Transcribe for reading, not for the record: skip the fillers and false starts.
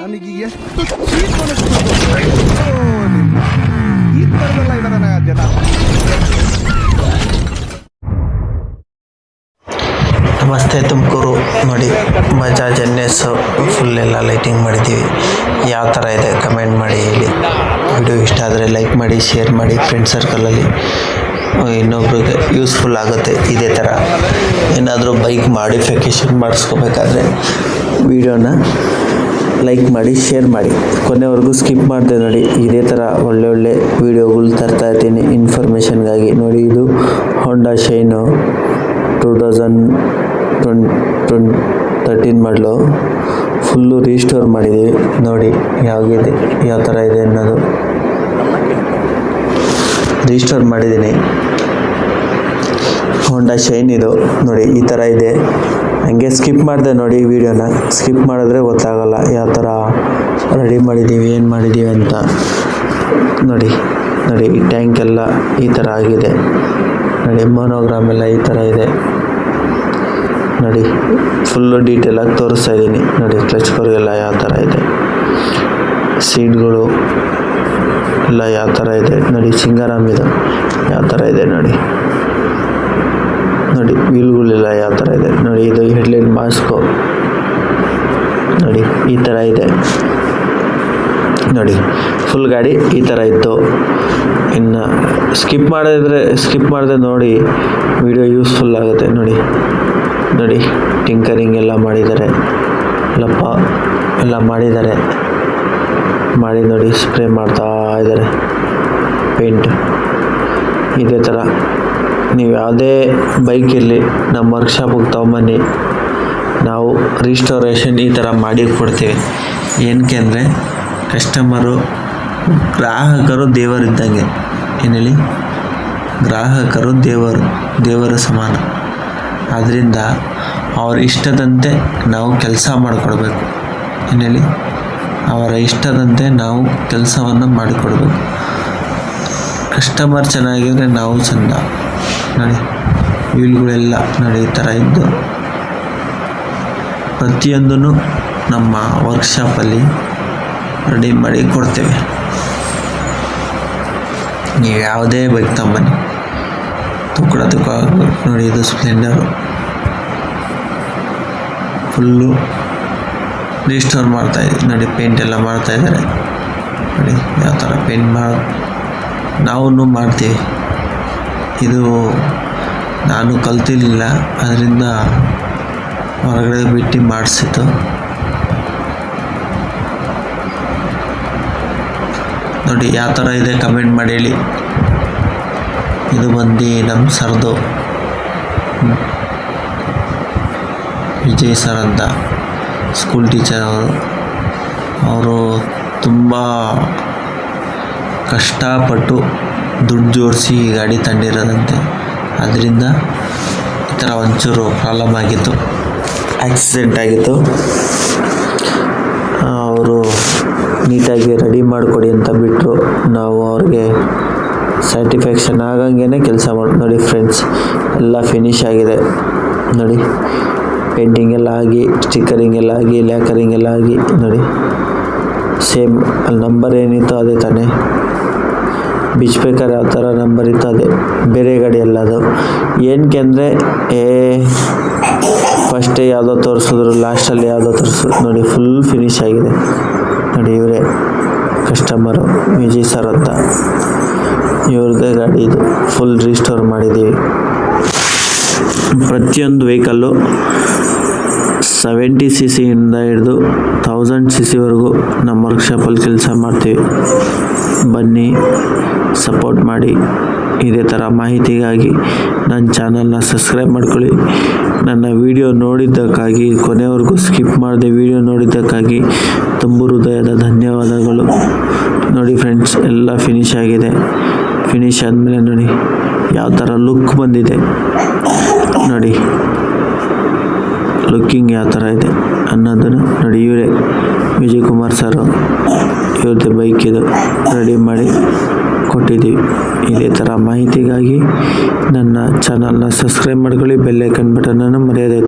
ನನಗೆ ಎಷ್ಟು ಚೀಪ್ ಅನಿಸ್ತು. ಈ ಥರದೆಲ್ಲ ಇದಾರೆ ಜನ. ನಮಸ್ತೆ ತುಮಕೂರು. ನೋಡಿ, ಬಜಾಜ್ NS ಫುಲ್ ಎಲ್ಲ ಲೈಟಿಂಗ್ ಮಾಡಿದ್ದೀವಿ. ಯಾವ ಥರ ಇದೆ ಕಮೆಂಟ್ ಮಾಡಿ ಹೇಳಿ. ವಿಡಿಯೋ ಇಷ್ಟ ಆದರೆ ಲೈಕ್ ಮಾಡಿ, ಶೇರ್ ಮಾಡಿ. ಫ್ರೆಂಡ್ ಸರ್ಕಲಲ್ಲಿ ಇನ್ನೊಬ್ರಿಗೆ ಯೂಸ್ಫುಲ್ ಆಗುತ್ತೆ. ಇದೇ ಥರ ಏನಾದರೂ ಬೈಕ್ ಮಾಡಿಫಿಕೇಷನ್ ಮಾಡಿಸ್ಕೋಬೇಕಾದ್ರೆ ವಿಡಿಯೋನ ಲೈಕ್ ಮಾಡಿ, ಶೇರ್ ಮಾಡಿ. ಕೊನೆವರೆಗೂ ಸ್ಕಿಪ್ ಮಾಡಿದೆ ನೋಡಿ. ಇದೇ ಥರ ಒಳ್ಳೆ ವೀಡಿಯೋಗಳು ತರ್ತಾ ಇರ್ತೀನಿ ಇನ್ಫಾರ್ಮೇಷನ್ಗಾಗಿ. ನೋಡಿ, ಇದು ಹೋಂಡಾ ಶೈನು 2013 ಮಾಡಲು ಫುಲ್ಲು ರೀಸ್ಟೋರ್ ಮಾಡಿದ್ದೀವಿ. ನೋಡಿ ಯಾವ ಥರ ಇದೆ ಅನ್ನೋದು. ರೀಸ್ಟೋರ್ ಮಾಡಿದ್ದೀನಿ. ಹೋಂಡಾ ಶೈನ್ ಇದು ನೋಡಿ, ಈ ಥರ ಇದೆ. ಹಂಗೆ ಸ್ಕಿಪ್ ಮಾಡಿದೆ ನೋಡಿ ವಿಡಿಯೋನ. ಸ್ಕಿಪ್ ಮಾಡಿದ್ರೆ ಗೊತ್ತಾಗಲ್ಲ ಯಾವ ಥರ ರೆಡಿ ಮಾಡಿದ್ದೀವಿ, ಏನು ಮಾಡಿದ್ದೀವಿ ಅಂತ. ನೋಡಿ ಈ ಟ್ಯಾಂಕ್ ಎಲ್ಲ ಈ ಥರ ಆಗಿದೆ. ನೋಡಿ, ಮೋನೋಗ್ರಾಮ್ ಎಲ್ಲ ಈ ಥರ ಇದೆ. ನೋಡಿ, ಫುಲ್ಲು ಡೀಟೇಲಾಗಿ ತೋರಿಸ್ತಾ ಇದ್ದೀನಿ. ನೋಡಿ, ಕ್ಲಚ್ ಎಲ್ಲ ಯಾವ ಥರ ಇದೆ, ಸೀಟ್ಗಳು ಎಲ್ಲ ಯಾವ ಥರ ಇದೆ. ನೋಡಿ, ಸಿಂಗಾರಾಮ್ ಇದು ಯಾವ ಥರ ಇದೆ. ನೋಡಿ ವೀಲ್ಗಳೆಲ್ಲ ಯಾವ ಥರ ಇದೆ. ನೋಡಿ, ಇದು ಹೆಡ್ಲೈಟ್ ಮಾಸ್ಕು ನೋಡಿ ಈ ಥರ ಇದೆ. ನೋಡಿ, ಫುಲ್ ಗಾಡಿ ಈ ಥರ ಇತ್ತು. ಇನ್ನು ಸ್ಕಿಪ್ ಮಾಡಿದ್ರೆ ನೋಡಿ ವಿಡಿಯೋ ಯೂಸ್ಫುಲ್ ಆಗುತ್ತೆ. ನೋಡಿ ಟಿಂಕರಿಂಗ್ ಎಲ್ಲ ಮಾಡಿದ್ದಾರೆ, ಎಲ್ಲ ಮಾಡಿದ್ದಾರೆ. ನೋಡಿ ಸ್ಪ್ರೇ ಮಾಡ್ತಾ ಇದ್ದಾರೆ ಪೇಂಟ್. ಇದೇ ಥರ ನೀವು ಯಾವುದೇ ಬೈಕ್ ಇರಲಿ ನಮ್ಮ ವರ್ಕ್ಶಾಪಿಗೆ ತೊಗೊಂಬನ್ನಿ, ನಾವು ರಿಸ್ಟೋರೇಷನ್ ಈ ಥರ ಮಾಡಿ ಕೊಡ್ತೀವಿ. ಏನಕ್ಕೆ ಅಂದರೆ ಗ್ರಾಹಕರು ದೇವರಿದ್ದಂಗೆ. ಏನು ಹೇಳಿ, ಗ್ರಾಹಕರು ದೇವರ ಸಮಾನ. ಆದ್ದರಿಂದ ಅವರ ಇಷ್ಟದಂತೆ ನಾವು ಕೆಲಸ ಮಾಡಿಕೊಡ್ಬೇಕು. ಏನು ಹೇಳಿ, ಅವರ ಇಷ್ಟದಂತೆ ನಾವು ಕೆಲಸವನ್ನು ಮಾಡಿಕೊಡ್ಬೇಕು. ಕಸ್ಟಮರ್ ಚೆನ್ನಾಗಿದ್ರೆ ನಾವು ಚೆಂದ. ನೋಡಿ, ವೀಲ್ಗಳೆಲ್ಲ ನೋಡಿ ಈ ಥರ ಇದ್ದು ಪ್ರತಿಯೊಂದೂ ನಮ್ಮ ವರ್ಕ್ಶಾಪಲ್ಲಿ ರೆಡಿ ಮಾಡಿ ಕೊಡ್ತೇವೆ. ನೀವು ಯಾವುದೇ ಬೈಕ್ ತಗೊಂಬನ್ನಿ, ತೂಕ ಆಗಬೇಕು. ನೋಡಿ, ಇದು ಸ್ಪ್ಲೆಂಡರು ಫುಲ್ಲು ರೀಸ್ಟೋರ್ ಮಾಡ್ತಾಯಿದ್ದೀವಿ. ನೋಡಿ, ಪೇಂಟ್ ಎಲ್ಲ ಮಾಡ್ತಾಯಿದ್ದಾರೆ. ನೋಡಿ ಯಾವ ಥರ ಪೇಂಟ್ ನಾವು ಮಾಡ್ತೀವಿ. ಇದು ನಾನು ಕಲ್ತಿರಲಿಲ್ಲ, ಅದರಿಂದ ಹೊರಗಡೆ ಬಿಟ್ಟು ಮಾಡಿಸಿತ್ತು. ನೋಡಿ ಯಾವ ಥರ ಇದೆ ಕಮೆಂಟ್ ಮಾಡಿ ಹೇಳಿ. ಇದು ಬಂದು ನಮ್ಮ ಸರ್ದು ವಿಜಯ್ ಸರ್ ಅಂತ ಸ್ಕೂಲ್ ಟೀಚರ್ ಅವರು ತುಂಬ ಕಷ್ಟಪಟ್ಟು ದುಡ್ಡು ಜೋಡಿಸಿ ಈ ಗಾಡಿ ತಂದಿರೋದಂತೆ. ಅದರಿಂದ ಈ ಥರ ಒಂಚೂರು ಪ್ರಾಬ್ಲಮ್ ಆಗಿತ್ತು, ಆಕ್ಸಿಡೆಂಟ್ ಆಗಿತ್ತು. ಅವರು ನೀಟಾಗಿ ರೆಡಿ ಮಾಡಿಕೊಡಿ ಅಂತ ಬಿಟ್ಟರು. ನಾವು ಅವ್ರಿಗೆ ಸ್ಯಾಟಿಸ್ಫ್ಯಾಕ್ಷನ್ ಆಗಂಗೆ ಕೆಲಸ ಮಾಡಿ. ನೋಡಿ ಫ್ರೆಂಡ್ಸ್, ಎಲ್ಲ ಫಿನಿಶ್ ಆಗಿದೆ. ನೋಡಿ, ಪೇಂಟಿಂಗ್ ಎಲ್ಲ ಆಗಿ, ಸ್ಟಿಕ್ಕರಿಂಗ್ ಎಲ್ಲ ಆಗಿ, ಲ್ಯಾಕರಿಂಗ್ ಎಲ್ಲ ಆಗಿ. ನೋಡಿ, ಸೇಮ್ ಅಲ್ಲಿ ನಂಬರ್ ಏನಿತ್ತು ಅದೇ ತಾನೇ. ಬಿಚ್ಚಬೇಕಾದ್ರೆ ಯಾವ ಥರ ನಂಬರ್ ಇತ್ತು ಅದೇ, ಬೇರೆ ಗಾಡಿ ಎಲ್ಲ ಅದು. ಏನಕ್ಕೆ ಅಂದರೆ ಫಸ್ಟೇ ಯಾವುದೋ ತೋರಿಸಿದ್ರು, ಲಾಸ್ಟಲ್ಲಿ ಯಾವುದೋ ತೋರಿಸಿದ್ರು. ನೋಡಿ, ಫುಲ್ ಫಿನಿಶ್ ಆಗಿದೆ. ನೋಡಿ, ಇವರೇ ಕಸ್ಟಮರು ವಿಜಯ್ ಸರ್ ಅಂತ, ಇವ್ರದ್ದೇ ಗಾಡಿ ಇದು. ಫುಲ್ ರೀಸ್ಟೋರ್ ಮಾಡಿದ್ದೀವಿ. ಪ್ರತಿಯೊಂದು ವೆಹಿಕಲ್ಲು 70 cc ಇಂದ ಹಿಡಿದು 1000 cc ವರೆಗೂ ನಮ್ಮ ವರ್ಕ್ಶಾಪಲ್ಲಿ ಕೆಲಸ ಮಾಡ್ತೀವಿ. ಬನ್ನಿ, ಸಪೋರ್ಟ್ ಮಾಡಿ. ಇದೇ ಥರ ಮಾಹಿತಿಗಾಗಿ ನನ್ನ ಚಾನಲ್ನ ಸಬ್ಸ್ಕ್ರೈಬ್ ಮಾಡ್ಕೊಳ್ಳಿ. ನನ್ನ ವಿಡಿಯೋ ನೋಡಿದ್ದಕ್ಕಾಗಿ, ಕೊನೆವರೆಗೂ ಸ್ಕಿಪ್ ಮಾಡದೆ ವಿಡಿಯೋ ನೋಡಿದ್ದಕ್ಕಾಗಿ ತುಂಬ ಹೃದಯದ ಧನ್ಯವಾದಗಳು. ನೋಡಿ ಫ್ರೆಂಡ್ಸ್, ಎಲ್ಲ ಫಿನಿಶ್ ಆಗಿದೆ. ಫಿನಿಶ್ ಆದಮೇಲೆ ನೋಡಿ ಯಾವ ಥರ ಲುಕ್ ಬಂದಿದೆ. ನೋಡಿ ಲುಕ್ಕಿಂಗ್ ಯಾವ ಥರ ಇದೆ ಅನ್ನೋದನ್ನು ನೋಡಿ. ಇವರೇ ವಿಜಯ್ ಕುಮಾರ್ ಸರ್, ಇವ್ರದ್ದು ಬೈಕ್ ಇದು ರೆಡಿ ಮಾಡಿ ಕೊಟ್ಟಿದ್ದೀವಿ. ಇದೇ ಥರ ಮಾಹಿತಿಗಾಗಿ ನನ್ನ ಚಾನಲ್ನ ಸಬ್ಸ್ಕ್ರೈಬ್ ಮಾಡ್ಕೊಳ್ಳಿ. ಬೆಲ್ ಐಕನ್ ಬಟನನ್ನು ಮರೆಯದೆ